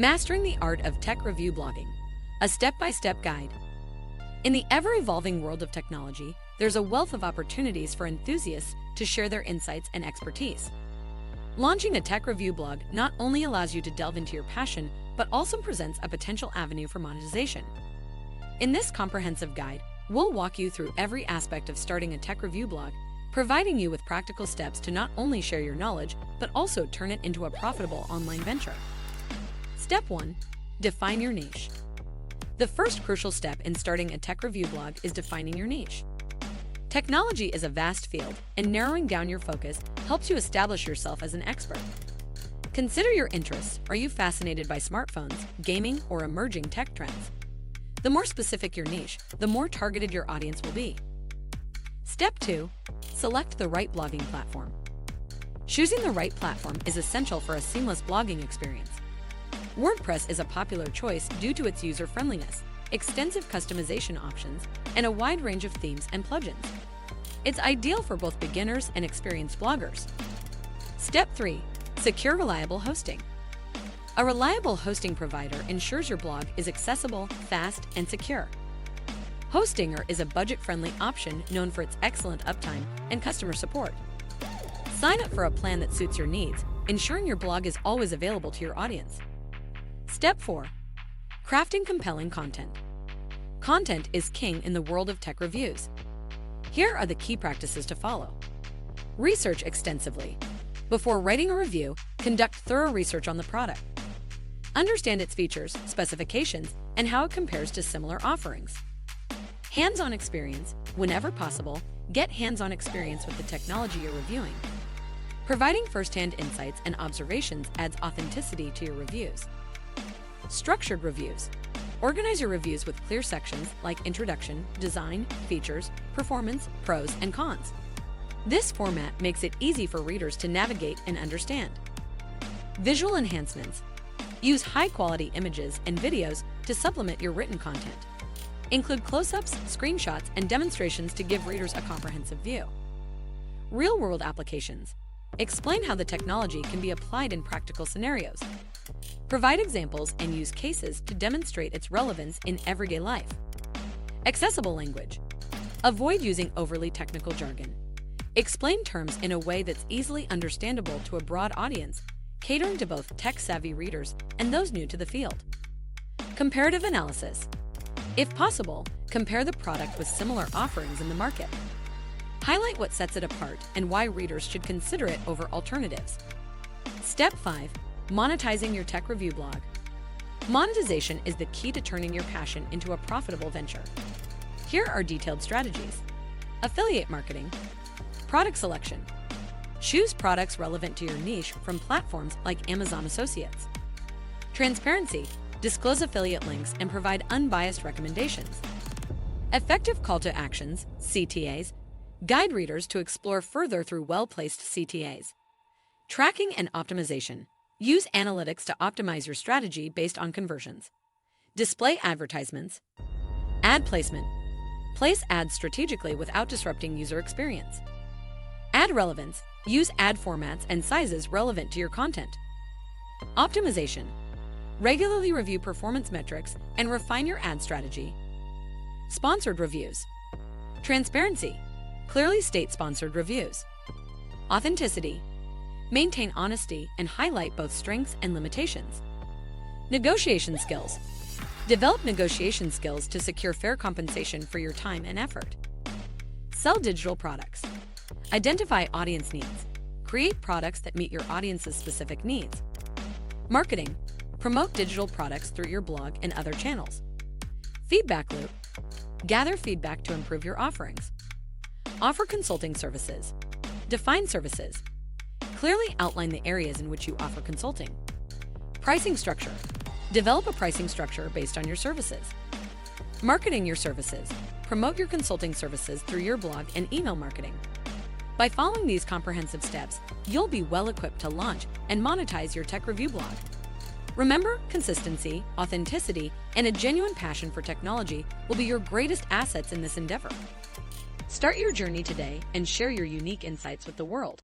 Mastering the Art of Tech Review Blogging, a step-by-step guide. In the ever-evolving world of technology, there's a wealth of opportunities for enthusiasts to share their insights and expertise. Launching a tech review blog not only allows you to delve into your passion, but also presents a potential avenue for monetization. In this comprehensive guide, we'll walk you through every aspect of starting a tech review blog, providing you with practical steps to not only share your knowledge, but also turn it into a profitable online venture. Step 1. Define your niche. The first crucial step in starting a tech review blog is defining your niche. Technology is a vast field, and narrowing down your focus helps you establish yourself as an expert. Consider your interests. Are you fascinated by smartphones, gaming, or emerging tech trends? The more specific your niche, the more targeted your audience will be. Step 2. Select the right blogging platform. Choosing the right platform is essential for a seamless blogging experience. WordPress is a popular choice due to its user-friendliness, extensive customization options, and a wide range of themes and plugins. It's ideal for both beginners and experienced bloggers. Step 3. Secure reliable hosting. A reliable hosting provider ensures your blog is accessible, fast, and secure. Hostinger is a budget-friendly option known for its excellent uptime and customer support. Sign up for a plan that suits your needs, ensuring your blog is always available to your audience. Step 4. Crafting compelling content. Content is king in the world of tech reviews. Here are the key practices to follow. Research extensively. Before writing a review, conduct thorough research on the product. Understand its features, specifications, and how it compares to similar offerings. Hands-on experience. Whenever possible, get hands-on experience with the technology you're reviewing. Providing first-hand insights and observations adds authenticity to your reviews. Structured reviews. Organize your reviews with clear sections like introduction, design, features, performance, pros, and cons. This format makes it easy for readers to navigate and understand. Visual enhancements. Use high-quality images and videos to supplement your written content. Include close-ups, screenshots, and demonstrations to give readers a comprehensive view. Real-world applications. Explain how the technology can be applied in practical scenarios. Provide examples and use cases to demonstrate its relevance in everyday life. Accessible language. Avoid using overly technical jargon. Explain terms in a way that's easily understandable to a broad audience, catering to both tech-savvy readers and those new to the field. Comparative analysis. If possible, compare the product with similar offerings in the market. Highlight what sets it apart and why readers should consider it over alternatives. Step 5. Monetizing your tech review blog. Monetization is the key to turning your passion into a profitable venture. Here are detailed strategies. Affiliate marketing. Product selection. Choose products relevant to your niche from platforms like Amazon Associates. Transparency. Disclose affiliate links and provide unbiased recommendations. Effective call to actions, CTAs. Guide readers to explore further through well-placed CTAs. Tracking and optimization. Use analytics to optimize your strategy based on conversions. Display advertisements. Ad placement. Place ads strategically without disrupting user experience. Ad relevance. Use ad formats and sizes relevant to your content. Optimization. Regularly review performance metrics and refine your ad strategy. Sponsored reviews. Transparency. Clearly state sponsored reviews. Authenticity. Maintain honesty and highlight both strengths and limitations. Negotiation skills. Develop negotiation skills to secure fair compensation for your time and effort. Sell digital products. Identify audience needs. Create products that meet your audience's specific needs. Marketing. Promote digital products through your blog and other channels. Feedback loop. Gather feedback to improve your offerings. Offer consulting services. Define services. Clearly outline the areas in which you offer consulting. Pricing structure. Develop a pricing structure based on your services. Marketing your services. Promote your consulting services through your blog and email marketing. By following these comprehensive steps, you'll be well equipped to launch and monetize your tech review blog. Remember, consistency, authenticity, and a genuine passion for technology will be your greatest assets in this endeavor. Start your journey today and share your unique insights with the world.